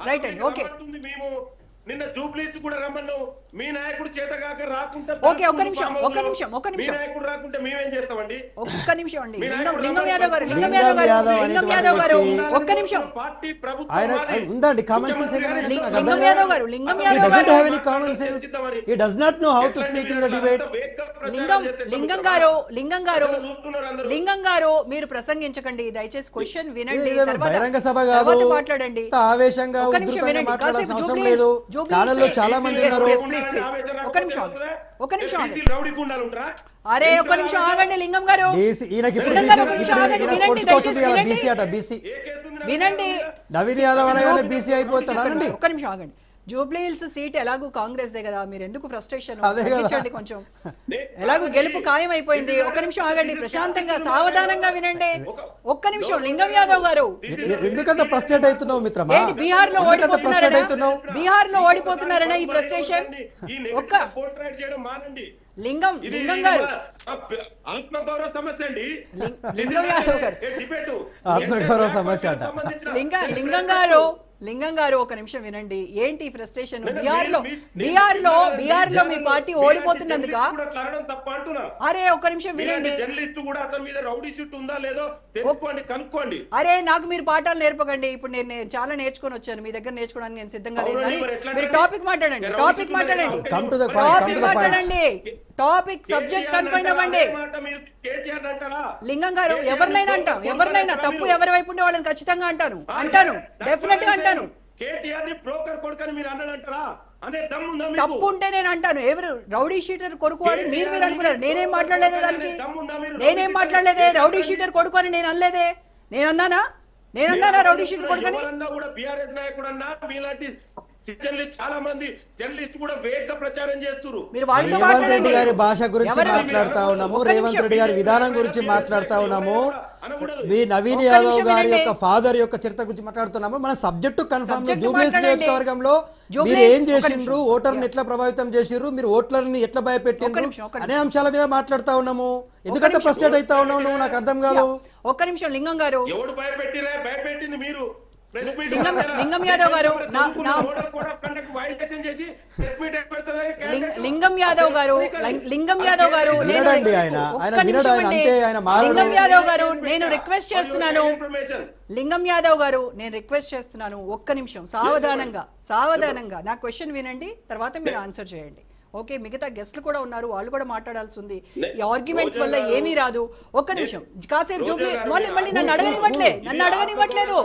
Right అండి. Okay, నిన్న జూబ్లీస్ కూడా రమ్మను, మీ నాయకుడు చేతగాక రాకుంటే ఓకే, ఒక్క నిమిషం మీ నాయకుడు రాకుంటే మేమేం చేస్తామండి? ఒక్క నిమిషం అండి. లింగం యాదవ్ గారు ఒక్క నిమిషం. ఆయన ఉందండి కామన్ సెన్స్. లింగం యాదవ్ గారు he does not know how to speak in the debate. లింగం గారు మీరు ప్రసంగించకండి, దయచేసి క్వశ్చన్ వినండి, బహిరంగ సభ కాదు, మాట్లాడండి. ఆవేశంగా ఉధృతంగా మాట్లాడాల్సిన అవసరం లేదు. ఛానల్లో చాలా మంది ఉన్నారు. ఒక్క నిమిషం అరే ఒక్క నిమిషం ఆగండి లింగం గారు. వినండి, నవీన్ యాదవ్ అనగానే బీసీ అయిపోతాడు. ఒక్క నిమిషం ఆగండి. జూబ్లీ హిల్స్ సీట్ ఎలాగూ కాంగ్రెస్ దే కదా, మీరు ఎందుకు ఫ్రస్ట్రేషన్ కొంచెం, ఎలాగూ గెలుపు ఖాయం అయిపోయింది. ఒక్క నిమిషం ఆగండి, ప్రశాంతంగా సావధానంగా వినండి. ఒక్క నిమిషం. లింగం యాదవ్ గారు ఎందుకంత ఫ్రస్ట్రేట్ అవుతున్నావు మిత్రమా? బీహార్ లో ఓడిపోతున్నారనే ఈ ఫ్రస్ట్రేషన్. ఒక్క లింగం గారు, ఆత్మగౌరవ సమస్య అండి. లింగం యాదవ్ గారు ఆత్మగౌరవ సమస్య అంట. లింగం గారు ఒక నిమిషం వినండి. ఏంటి ఫ్రస్ట్రేషన్? బీహార్ లో మీ పార్టీ ఓడిపోతున్నందుక? అరే ఒక్క నిమిషం వినండి. అరే నాకు మీరు పాఠాలు నేర్పకండి. ఇప్పుడు నేను చాలా నేర్చుకొని వచ్చాను, మీ దగ్గర నేర్చుకోవడానికి నేను సిద్ధంగా లేదు. మీరు టాపిక్ మాట్లాడండి. టాపిక్ సబ్జెక్ట్ కన్ఫైన్ అవ్వండి. లింగం గారు ఎవరినైనా అంటాం, ఎవరినైనా తప్పు ఎవరి వైపు ఉండే వాళ్ళని ఖచ్చితంగా అంటాను, డెఫినెట్ గా అంటాను. తప్పు ఉంటే నేను అంటాను. ఎవరు రౌడీ షీటర్ కొడుకు అని మీరు అనుకున్నారు. నేనేం మాట్లాడలేదే దానికి, రౌడీ షీటర్ కొడుకు అని నేను అనలేదే. నేనన్నానా రౌడీ షీటర్ కొడుకు అని? చాలా మంది జర్నలిస్ట్ కూడా వేగంగా ప్రచారం చేస్తున్నారు. రేవంత్ రెడ్డి గారి భాష గురించి మాట్లాడుతా ఉన్నాము, రేవంత్ రెడ్డి గారి విధానం గురించి మాట్లాడుతా ఉన్నాము, నవీన్ యాదవ్ గారి యొక్క ఫాదర్ యొక్క చరిత్ర గురించి మాట్లాడుతున్నాము. మన సబ్జెక్టు కన్ఫర్మ్. జూబ్లీ హిల్స్ నియోజకవర్గంలో మీరు ఏం చేసిండ్రు, ఓటర్ని ఎట్లా ప్రభావితం చేసిండ్రు, మీరు ఓట్లని ఎట్లా భయపెట్టిండ్రు అనే అంశాల మీద మాట్లాడుతా ఉన్నాము. ఎందుకంటే ఫ్రస్ట్రేట్ అవుతా ఉన్నావు నువ్వు, నాకు అర్థం కాదు. ఒక్క నిమిషం లింగం గారు. ఎవడు భయపెట్టింది మీరు? లింగం యాదవ్ గారు నేను రిక్వెస్ట్ చేస్తున్నాను. ఒక్క నిమిషం సావధానంగా నా క్వశ్చన్ వినండి, తర్వాత మీరు ఆన్సర్ చేయండి. ఓకే, మిగతా గెస్ట్లు కూడా ఉన్నారు, వాళ్ళు కూడా మాట్లాడాల్సి ఉంది. ఈ ఆర్గ్యుమెంట్స్ వల్ల ఏమీ రాదు. ఒక్క నిమిషం కాసేపు జూబ్లీ మళ్ళీ నన్ను అడగనివ్వట్లేదు.